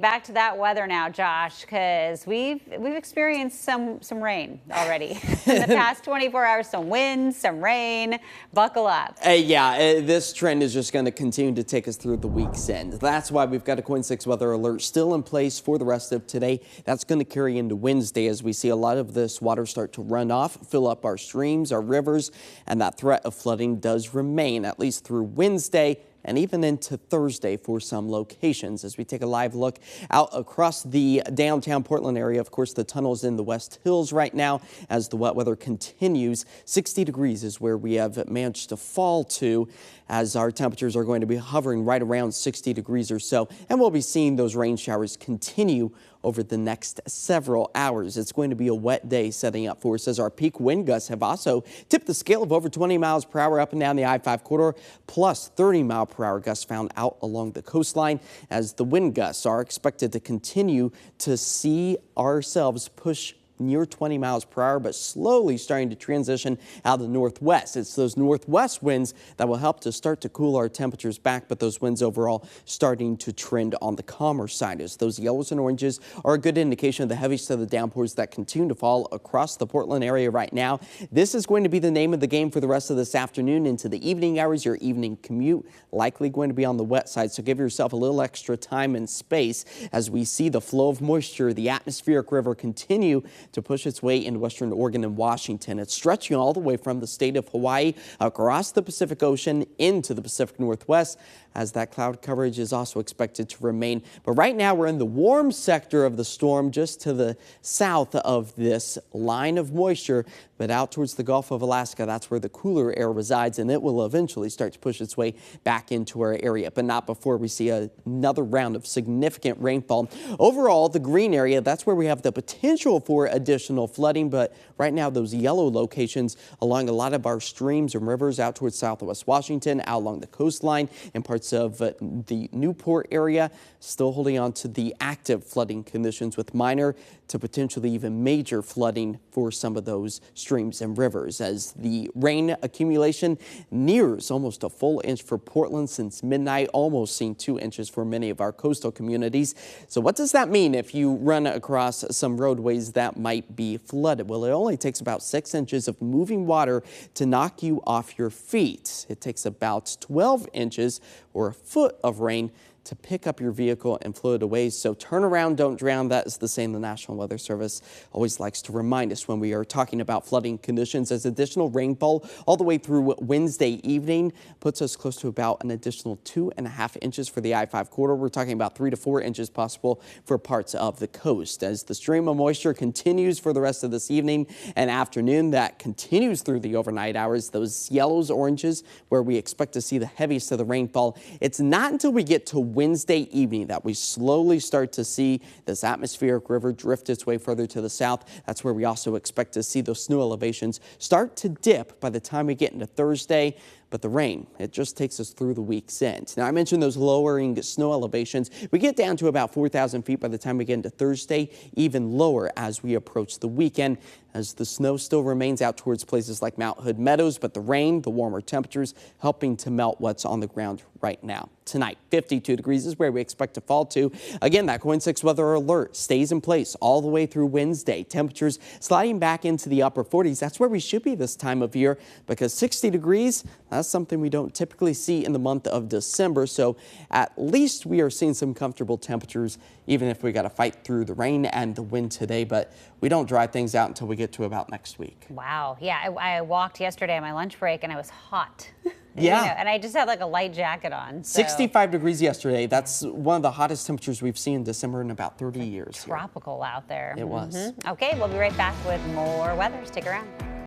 Back to that weather now, Josh, because we've experienced some rain already in the past 24 hours. Some wind, some rain. Buckle up. This trend is just going to continue to take us through the week's end. That's why we've got a KOIN 6 weather alert still in place for the rest of today. That's going to carry into Wednesday as we see a lot of this water start to run off, fill up our streams, our rivers, and that threat of flooding does remain at least through Wednesday and even into Thursday for some locations. As we take a live look out across the downtown Portland area, of course, the tunnel's in the West Hills right now as the wet weather continues. 60 degrees is where we have managed to fall to, as our temperatures are going to be hovering right around 60 degrees or so. And we'll be seeing those rain showers continue over the next several hours. It's going to be a wet day setting up for us as our peak wind gusts have also tipped the scale of over 20 miles per hour up and down the I-5 corridor, plus 30 mile per hour gusts found out along the coastline, as the wind gusts are expected to continue to see ourselves push near 20 miles per hour, but slowly starting to transition out of the northwest. It's those northwest winds that will help to start to cool our temperatures back, but those winds overall starting to trend on the calmer side, as those yellows and oranges are a good indication of the heaviest of the downpours that continue to fall across the Portland area right now. This is going to be the name of the game for the rest of this afternoon into the evening hours. Your evening commute likely going to be on the wet side, so give yourself a little extra time and space as we see the flow of moisture, the atmospheric river, continue to push its way into western Oregon and Washington. It's stretching all the way from the state of Hawaii across the Pacific Ocean into the Pacific Northwest, as that cloud coverage is also expected to remain. But right now we're in the warm sector of the storm, just to the south of this line of moisture, but out towards the Gulf of Alaska, that's where the cooler air resides, and it will eventually start to push its way back into our area, but not before we see another round of significant rainfall. Overall, the green area, that's where we have the potential for additional flooding, but right now those yellow locations along a lot of our streams and rivers out towards southwest Washington, out along the coastline and parts of the Newport area, still holding on to the active flooding conditions with minor to potentially even major flooding for some of those streams and rivers, as the rain accumulation nears almost a full inch for Portland since midnight, almost seen 2 inches for many of our coastal communities. So what does that mean if you run across some roadways that might be flooded? Well, it only takes about 6 inches of moving water to knock you off your feet. It takes about 12 inches or a foot of rain to pick up your vehicle and float away. So turn around, don't drown. That is the saying the National Weather Service always likes to remind us when we are talking about flooding conditions, as additional rainfall all the way through Wednesday evening puts us close to about an additional 2.5 inches for the I-5 corridor. We're talking about 3 to 4 inches possible for parts of the coast. As the stream of moisture continues for the rest of this evening and afternoon, that continues through the overnight hours. Those yellows, oranges, where we expect to see the heaviest of the rainfall. It's not until we get to Wednesday evening that we slowly start to see this atmospheric river drift its way further to the south. That's where we also expect to see those snow elevations start to dip by the time we get into Thursday. But the rain, it just takes us through the week's end. Now, I mentioned those lowering snow elevations. We get down to about 4,000 feet by the time we get into Thursday, even lower as we approach the weekend, as the snow still remains out towards places like Mount Hood Meadows, but the rain, the warmer temperatures, helping to melt what's on the ground right now. Tonight, 52 degrees is where we expect to fall to. Again, that KOIN 6 weather alert stays in place all the way through Wednesday. Temperatures sliding back into the upper 40s. That's where we should be this time of year, because 60 degrees, that's something we don't typically see in the month of December. So at least we are seeing some comfortable temperatures, even if we got to fight through the rain and the wind today. But we don't dry things out until we get to about next week. Wow. Yeah, I walked yesterday on my lunch break and I was hot. Yeah. You know, and I just had like a light jacket on. So. 65 degrees yesterday. That's one of the hottest temperatures we've seen in December in about 30 years. Tropical out there. It was. Okay, we'll be right back with more weather. Stick around.